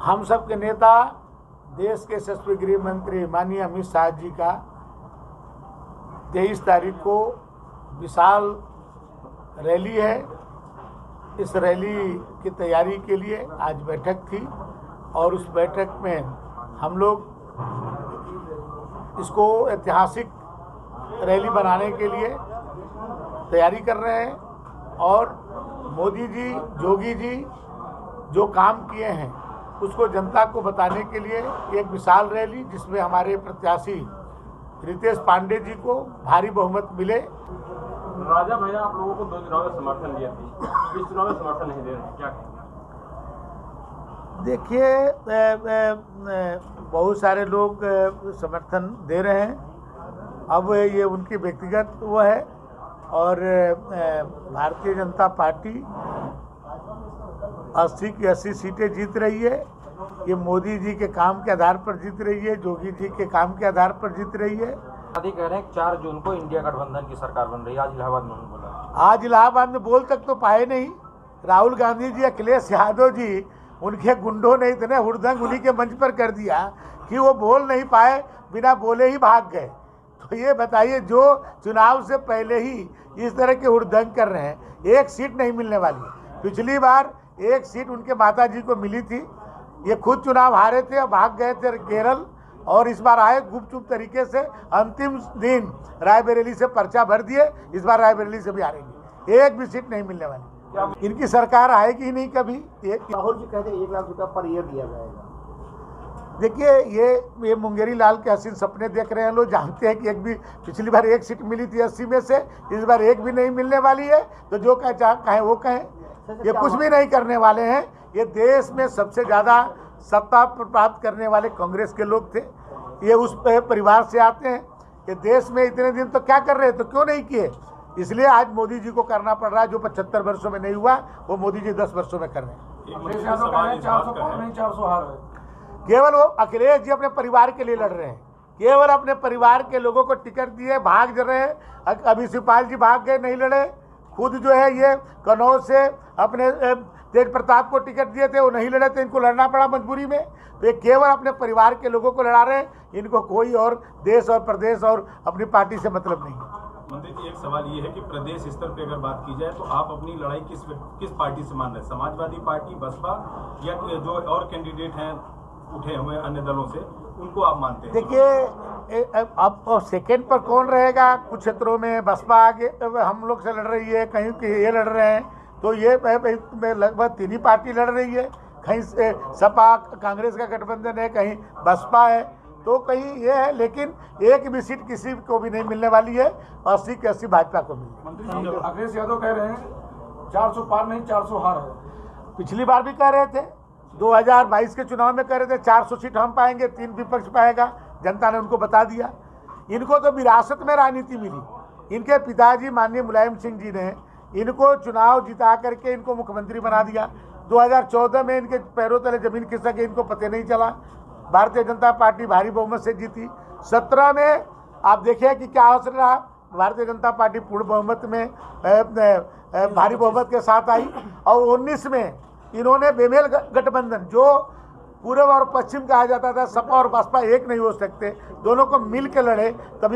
हम सब के नेता देश के यशस्वी गृह मंत्री माननीय अमित शाह जी का 23 तारीख को विशाल रैली है। इस रैली की तैयारी के लिए आज बैठक थी और उस बैठक में हम लोग इसको ऐतिहासिक रैली बनाने के लिए तैयारी कर रहे हैं और मोदी जी, जोगी जी जो काम किए हैं उसको जनता को बताने के लिए एक विशाल रैली, जिसमें हमारे प्रत्याशी रितेश पांडे जी को भारी बहुमत मिले। राजा भैया, आप लोगों को 2 चुनाव में समर्थन दिया था, इस चुनाव में समर्थन नहीं दे रहे, क्या कहेंगे? देखिए, बहुत सारे लोग समर्थन दे रहे हैं, अब ये उनकी व्यक्तिगत वो है और भारतीय जनता पार्टी 80 की 80 सीटें जीत रही है। ये मोदी जी के काम के आधार पर जीत रही है, जोगी जी के काम के आधार पर जीत रही है। आदि कह रहे हैं 4 जून को इंडिया गठबंधन की सरकार बन रही है। आज इलाहाबाद में उन्होंने बोला, आज इलाहाबाद में बोल तक तो पाए नहीं। राहुल गांधी जी, अखिलेश यादव जी, उनके गुंडों ने इतने हुड़दंग उन्हीं के मंच पर कर दिया कि वो बोल नहीं पाए, बिना बोले ही भाग गए। तो ये बताइए, जो चुनाव से पहले ही इस तरह के हुड़दंग कर रहे हैं, एक सीट नहीं मिलने वाली। पिछली बार एक सीट उनके माता जी को मिली थी, ये खुद चुनाव हारे थे और भाग गए थे केरल, और इस बार आए गुपचुप तरीके से। अंतिम दिन रायबरेली से पर्चा भर दिए, इस बार रायबरेली से भी हारेंगे, एक भी सीट नहीं मिलने वाली। इनकी सरकार आएगी ही नहीं कभी। राहुल जी कहते हैं 1 लाख रुपया पर ईयर दिया जाएगा। देखिए, ये मुंगेरी लाल के हसीन सपने देख रहे हैं। लोग जानते हैं कि एक भी, पिछली बार एक सीट मिली थी 80 में से, इस बार एक भी नहीं मिलने वाली है। तो जो कहें वो कहें, ये कुछ भी नहीं करने वाले हैं। ये देश में सबसे ज़्यादा सत्ता प्राप्त करने वाले कांग्रेस के लोग थे, ये उस परिवार से आते हैं। ये देश में इतने दिन तो क्या कर रहे हैं, तो क्यों नहीं किए? इसलिए आज मोदी जी को करना पड़ रहा है। जो 75 वर्षों में नहीं हुआ, वो मोदी जी 10 वर्षों में कर रहे हैं। 400 हार है। केवल वो अखिलेश जी अपने परिवार के लिए लड़ रहे हैं, केवल अपने परिवार के लोगों को टिकट दिए, भाग रहे हैं। अभी शिवपाल जी भाग गए, नहीं लड़े। खुद जो है ये कन्नौज से अपने तेज प्रताप को टिकट दिए थे, वो नहीं लड़े थे, इनको लड़ना पड़ा मजबूरी में। तो ये केवल अपने परिवार के लोगों को लड़ा रहे हैं, इनको कोई और देश और प्रदेश और अपनी पार्टी से मतलब नहीं है। मंत्री जी, एक सवाल ये है कि प्रदेश स्तर पे अगर बात की जाए तो आप अपनी लड़ाई किस पार्टी से मान रहे हैं? समाजवादी पार्टी, बसपा, या जो और कैंडिडेट हैं उठे हुए अन्य दलों से, उनको आप मानते हैं? देखिए, अब सेकेंड पर कौन रहेगा? कुछ क्षेत्रों में बसपा आगे हम लोग से लड़ रही है, कहीं ये लड़ रहे हैं। तो ये लगभग 3 ही पार्टी लड़ रही है। कहीं से सपा कांग्रेस का गठबंधन है, कहीं बसपा है, तो कहीं ये है। लेकिन एक भी सीट किसी को भी नहीं मिलने वाली है, 80 की 80 भाजपा को मिली। मंत्री जी, अखिलेश यादव कह रहे हैं 400 पार नहीं 400 हार है। पिछली बार भी कह रहे थे, 2022 के चुनाव में कह रहे थे 400 सीट हम पाएंगे, 3 विपक्ष पाएगा। जनता ने उनको बता दिया। इनको तो विरासत में राजनीति मिली। इनके पिताजी माननीय मुलायम सिंह जी ने इनको चुनाव जिता करके इनको मुख्यमंत्री बना दिया। 2014 में इनके पैरों तले जमीन खिसक गई, इनको पता नहीं चला। भारतीय जनता पार्टी भारी बहुमत से जीती। 17 में आप देखिए कि क्या असर रहा। भारतीय जनता पार्टी पूर्ण बहुमत में भारी बहुमत के साथ आई। और 19 में इन्होंने बेमेल गठबंधन, जो पूर्व और पश्चिम कहा जाता था, सपा और बसपा एक नहीं हो सकते, दोनों को मिल के लड़े, तभी